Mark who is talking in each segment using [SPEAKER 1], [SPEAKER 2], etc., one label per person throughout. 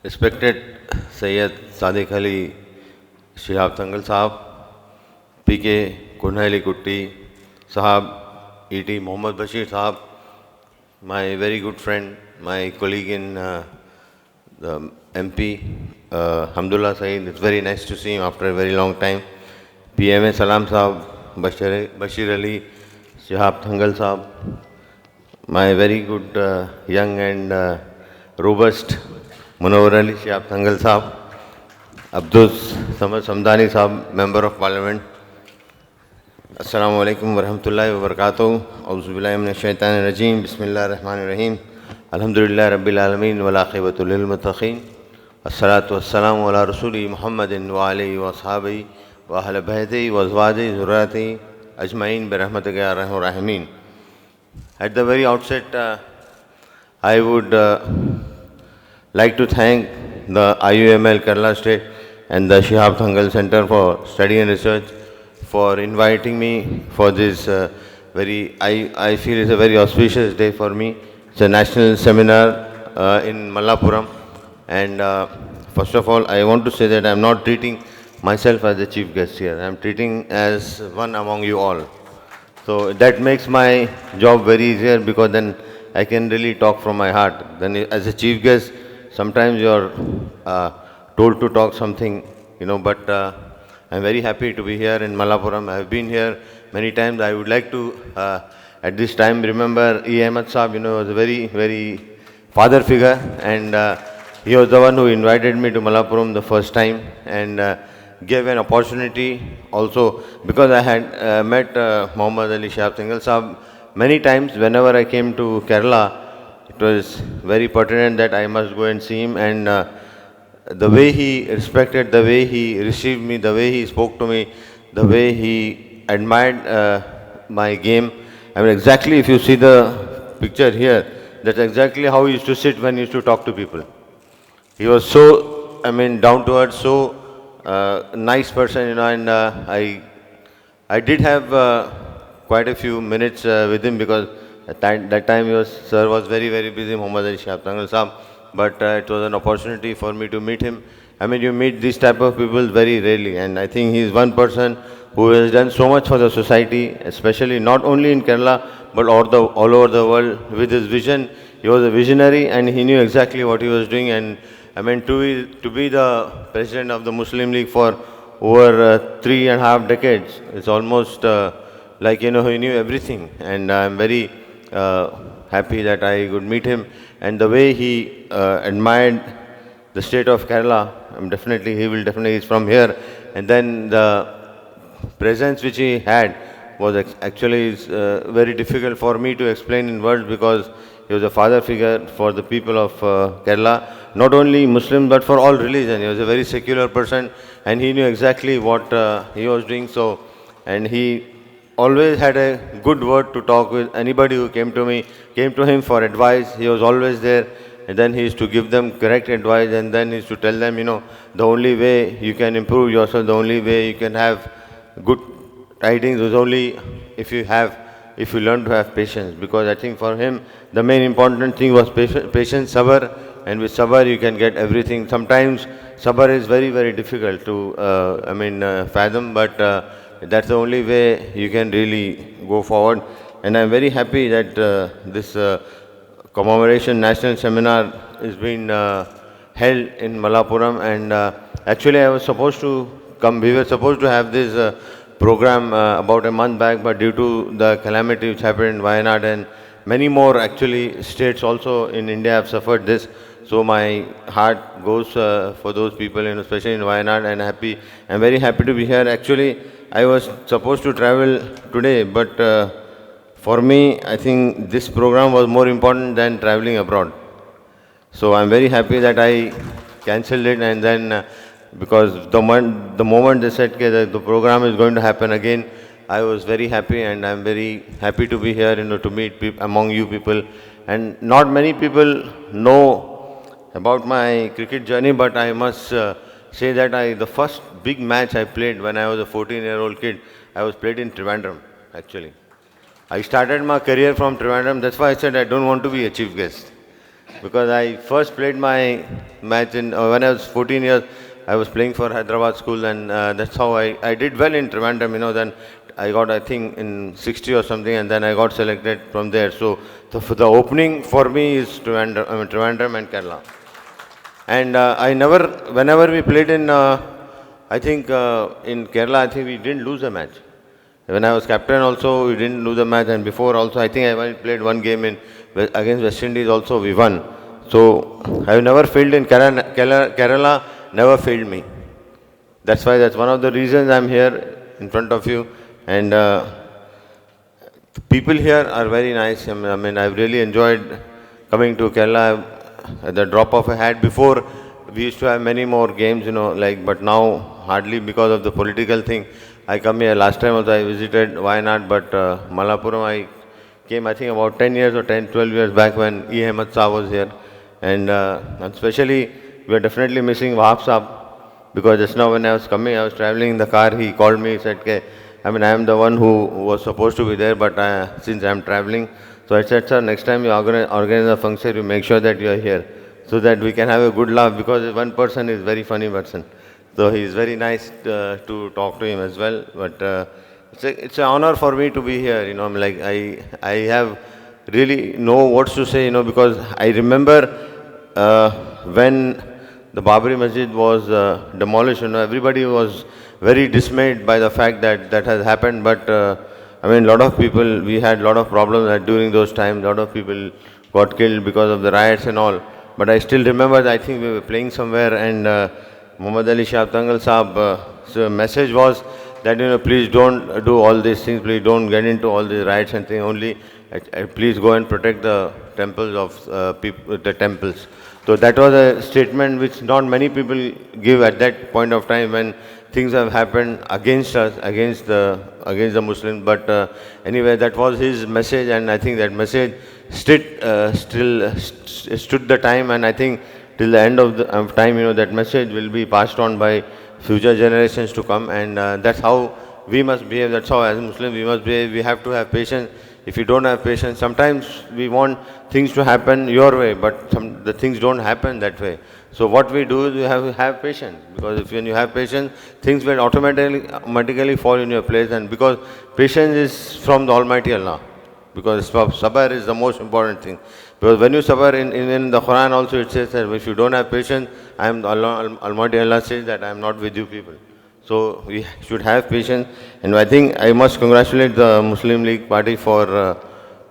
[SPEAKER 1] Respected Sayyid Sadiq Ali Shihab Thangal Sahab, PK Kunhaili Kutti Sahab, ET Mohammad Bashir Sahab, my very good friend, my colleague in the MP, Hamdullah Saeed. It's very nice to see him after a very long time. PMA Salam Sahab, Bashir Ali Shihab Thangal Sahab, my very good young and robust Munawar Ali Shihab Thangal Sahab, Abdul Samad Samdani Sahab, Member of Parliament. Assalamu alaikum wa rahmatullahi wa barakatuh. Auzu billahi minash shaitanir rajim. Bismillahir rahmanir rahim. Alhamdulillahi rabbil alamin wal aqibatu lil muttaqin. Wassalatu wassalamu ala rasuli Muhammadin wa alihi wa ashabihi wa ahli baitihi wa azwajihi zurriyatihi ajma'in bi rahmatika ya arhamar rahimin. At the very outset, I would like to thank the IUML Kerala State and the Shihab Thangal Center for Study and Research for inviting me for this I feel it's a very auspicious day for me. It's a national seminar in Malappuram, and first of all I want to say that I'm not treating myself as the chief guest here. I'm treating as one among you all. So that makes my job very easier, because then I can really talk from my heart. Then as a chief guest, sometimes you're told to talk something, but I'm very happy to be here in Malappuram. I've been here many times. I would like to, at this time, remember E. Ahmed Saab, was a very, very father figure, and he was the one who invited me to Malappuram the first time, and gave an opportunity also, because I had met Muhammad Ali Shihab Thangal Saab many times. Whenever I came to Kerala, it was very pertinent that I must go and see him, and the way he respected, the way he received me, the way he spoke to me, the way he admired my game. I mean, exactly, if you see the picture here, that's exactly how he used to sit when he used to talk to people. He was so, down to earth, so nice person, and I did have quite a few minutes with him, because at that time sir was very, very busy, Muhammad Ali Shihab Thangal Saab, but it was an opportunity for me to meet him. You meet these type of people very rarely, and I think he is one person who has done so much for the society, especially not only in Kerala, but all over the world. With his vision, he was a visionary, and he knew exactly what he was doing. And to be the president of the Muslim League for over 3.5 decades, it's almost like, he knew everything. And I'm very happy that I could meet him. And the way he admired the state of Kerala, he's from here. And then the presence which he had was actually very difficult for me to explain in words, because he was a father figure for the people of Kerala, not only Muslim but for all religion. He was a very secular person, and he knew exactly what he was doing. So, and he always had a good word to talk with anybody who came to him for advice. He was always there, and then he used to give them correct advice, and then he used to tell them, the only way you can improve yourself, the only way you can have good tidings is only if you learn to have patience. Because I think for him, the main important thing was patience, sabr, and with sabr you can get everything. Sometimes sabr is very, very difficult to fathom, but that's the only way you can really go forward. And I'm very happy that this commemoration national seminar is being held in Malappuram, and actually I was supposed to come. We were supposed to have this program about a month back, but due to the calamity which happened in Wayanad, and many more actually states also in India have suffered this. So my heart goes for those people, especially in Wayanad, and I'm very happy to be here. Actually, I was supposed to travel today, but for me, I think this program was more important than traveling abroad. So I'm very happy that I cancelled it, and then because the moment they said that the program is going to happen again, I was very happy, and I'm very happy to be here, to meet among you people. And not many people know about my cricket journey, but I must say that the first big match I played when I was a 14-year-old kid, I was played in Trivandrum, actually. I started my career from Trivandrum. That's why I said I don't want to be a chief guest. because I first played my match in when I was 14 years. I was playing for Hyderabad school, and that's how I did well in Trivandrum. Then I got, I think, in 60 or something, and then I got selected from there. So the opening for me is Trivandrum, Trivandrum and Kerala. And I never, whenever we played in, I think in Kerala, I think we didn't lose a match. When I was captain also, we didn't lose a match, and before also, I think I only played one game in against West Indies also, we won. So I have never failed in Kerala, Kerala never failed me. That's one of the reasons I'm here in front of you. And the people here are very nice. I mean, I've really enjoyed coming to Kerala at the drop of a hat. Before, we used to have many more games, but now hardly because of the political thing. I come here. Last time also I visited Wayanad, but Malappuram I came, I think, about 10 years or 10, 12 years back when E. Ahmed Saab was here. And especially, we are definitely missing Wahab Saab, because just now when I was coming, I was traveling in the car, he called me, he said, "Okay, I mean, I am the one who was supposed to be there, but since I am traveling, so I said, sir, next time you organize a function, you make sure that you are here, so that we can have a good laugh, because one person is very funny person. So he is very nice to talk to him as well. But it's an honor for me to be here. I'm like, I have really know what to say, because I remember when the Babri Masjid was demolished, everybody was very dismayed by the fact that that has happened. But I mean, a lot of people, we had a lot of problems during those times. A lot of people got killed because of the riots and all. But I still remember, I think we were playing somewhere, and Muhammad Ali Shah Tangal Saab, so message was that, please don't do all these things, please don't get into all these riots and things, only please go and protect the temples of the temples. So that was a statement which not many people give at that point of time when things have happened against us, against the Muslims. But anyway, that was his message, and I think that message stood the time, and I think till the end of the time, that message will be passed on by future generations to come, and that's how we must behave. That's how, as Muslims, we must behave. We have to have patience. If you don't have patience, sometimes we want things to happen your way, but the things don't happen that way. So what we do is we have to have patience, because when you have patience, things will automatically fall in your place, and because patience is from the Almighty Allah, because sabr is the most important thing. Because when you suffer, in the Quran also it says that if you don't have patience, Almighty Allah says that I am not with you people. So we should have patience, and I think I must congratulate the Muslim League Party for,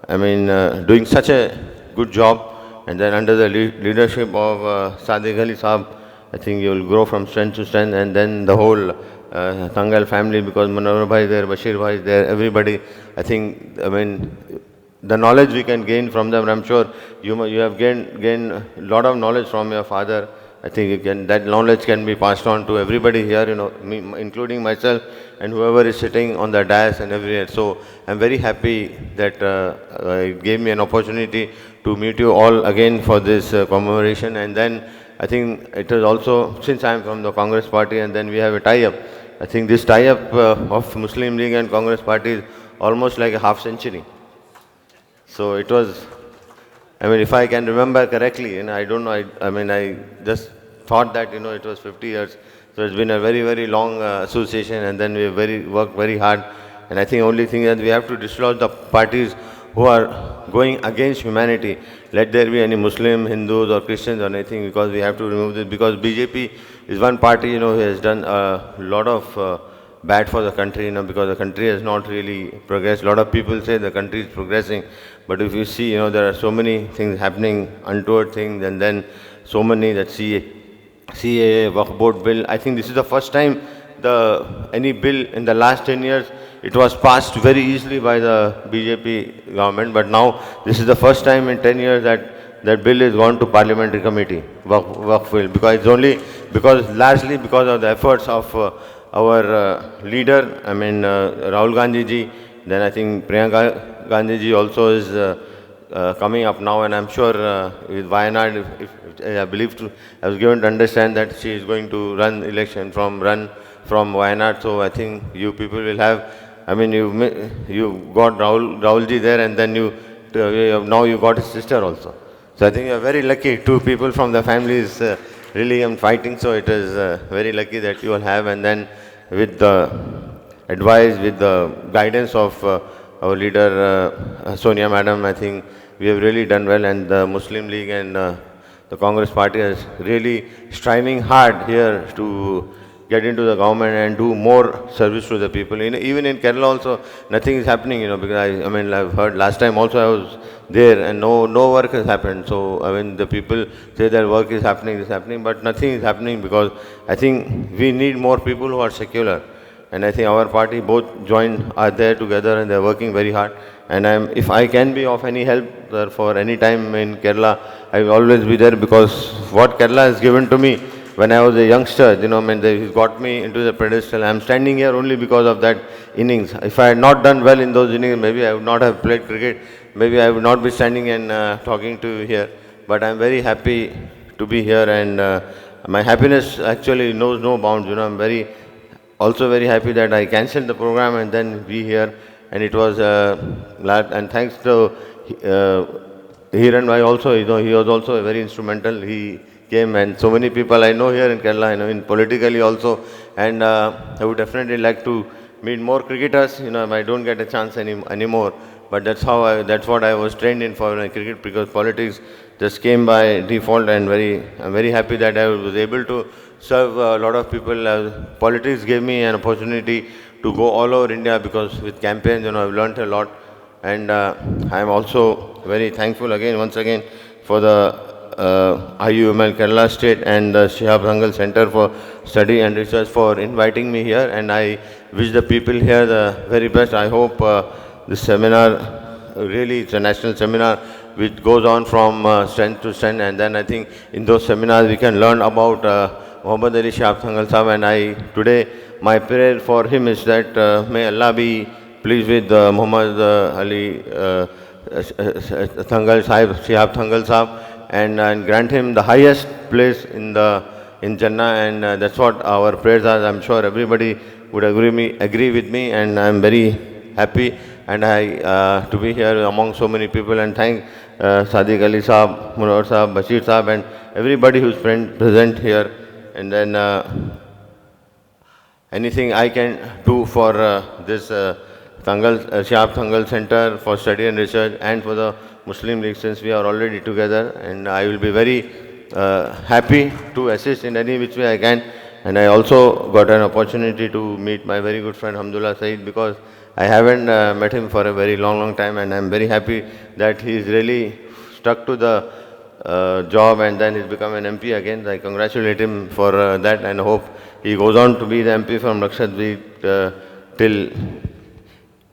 [SPEAKER 1] doing such a good job. And then under the leadership of Sadiq Ali Saab, I think you will grow from strength to strength, and then the whole Tangal family, because Manohar Bhai is there, Bashir Bhai is there, everybody. The knowledge we can gain from them, I'm sure you have gained a lot of knowledge from your father. I think that knowledge can be passed on to everybody here, me, including myself and whoever is sitting on the dais and everywhere. So I'm very happy that it gave me an opportunity to meet you all again for this commemoration. And then I think it is also, since I'm from the Congress party, and then we have a tie-up. I think this tie-up of Muslim League and Congress party is almost like a half century. So it was, if I can remember correctly, I don't know, I just thought that, it was 50 years. So it's been a very, very long association, and then we worked very hard. And I think only thing that we have to dislodge the parties who are going against humanity. Let there be any Muslim, Hindus or Christians or anything, because we have to remove this. Because BJP is one party, who has done a lot of bad for the country, because the country has not really progressed. A lot of people say the country is progressing, but if you see, there are so many things happening, untoward things, and then so many that CAA, Waqf Board bill. I think this is the first time any bill in the last 10 years, it was passed very easily by the BJP government, but now this is the first time in 10 years that bill is gone to parliamentary committee, Waqf bill, because largely because of the efforts of our leader, Rahul Gandhi ji. Then I think Priyanka Gandhi ji also is coming up now, and I'm sure with Wayanad, I was given to understand that she is going to run from Wayanad. So I think you people will have, you got Rahul ji there, and then now you got his sister also. So I think you are very lucky. Two people from the family is really fighting. So it is very lucky that you all have. And then with the advice, with the guidance of our leader Sonia Madam, I think we have really done well. And the Muslim League and the Congress Party is really striving hard here to get into the government and do more service to the people. Even in Kerala also, nothing is happening, because I mean, I've heard last time also I was there and no work has happened. So, I mean, the people say that work is happening, but nothing is happening because I think we need more people who are secular. And I think our party both are there together and they're working very hard. And if I can be of any help for any time in Kerala, I will always be there because what Kerala has given to me when I was a youngster, I mean, he got me into the pedestal. I'm standing here only because of that innings. If I had not done well in those innings, maybe I would not have played cricket. Maybe I would not be standing and talking to you here. But I'm very happy to be here, and my happiness actually knows no bounds. I'm also very happy that I cancelled the program and then be here. And it was glad, and thanks to Hiran Bhai also, he was also very instrumental. He came, and so many people I know here in Kerala, in politically also, and I would definitely like to meet more cricketers. I don't get a chance anymore, but that's what I was trained in for cricket, because politics just came by default, and I'm very happy that I was able to serve a lot of people. Politics gave me an opportunity to go all over India, because with campaigns, I've learned a lot, and I'm also very thankful once again for the IUML Kerala State and the Shihab Thangal Center for Study and Research for inviting me here, and I wish the people here the very best. I hope this seminar, really it's a national seminar which goes on from strength to strength, and then I think in those seminars we can learn about Muhammad Ali Shihab Thangal Sahab, and today my prayer for him is that may Allah be pleased with Muhammad Ali Thangal Sahib, Shihab Thangal Sahab, and grant him the highest place in Jannah, and that's what our prayers are. I'm sure everybody would agree with me, and I'm very happy and to be here among so many people, and thank Sadiq Ali Saab, Munawar Saab, Bashir Saab, and everybody who's present here. And then anything I can do for this Shihab Thangal Center for Study and Research and for the Muslim League, since we are already together, and I will be very happy to assist in any which way I can. And I also got an opportunity to meet my very good friend Hamdullah Saeed, because I haven't met him for a very long time, and I'm very happy that he's really stuck to the job, and then he's become an MP again. I congratulate him for that, and hope he goes on to be the MP from Lakshadweep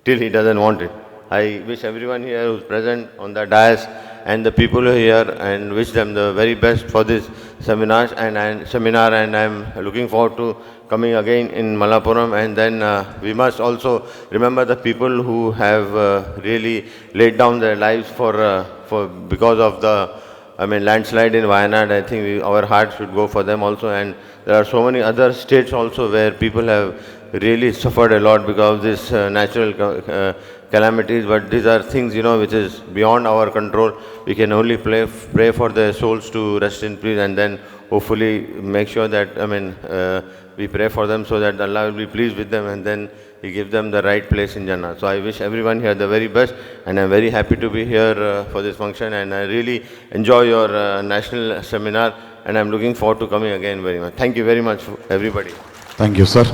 [SPEAKER 1] till he doesn't want it. I wish everyone here who's present on the dais and the people who are here, and wish them the very best for this seminar, and I'm looking forward to coming again in Malappuram. And then we must also remember the people who have really laid down their lives because of the landslide in Wayanad. I think our hearts should go for them also, and there are so many other states also where people have really suffered a lot because of this natural calamities, but these are things which is beyond our control. We can only pray for their souls to rest in peace, and then hopefully make sure that we pray for them so that Allah will be pleased with them, and then He gives them the right place in Jannah. So I wish everyone here the very best, and I'm very happy to be here for this function, and I really enjoy your national seminar, and I'm looking forward to coming again very much. Thank you very much, everybody.
[SPEAKER 2] Thank you, sir.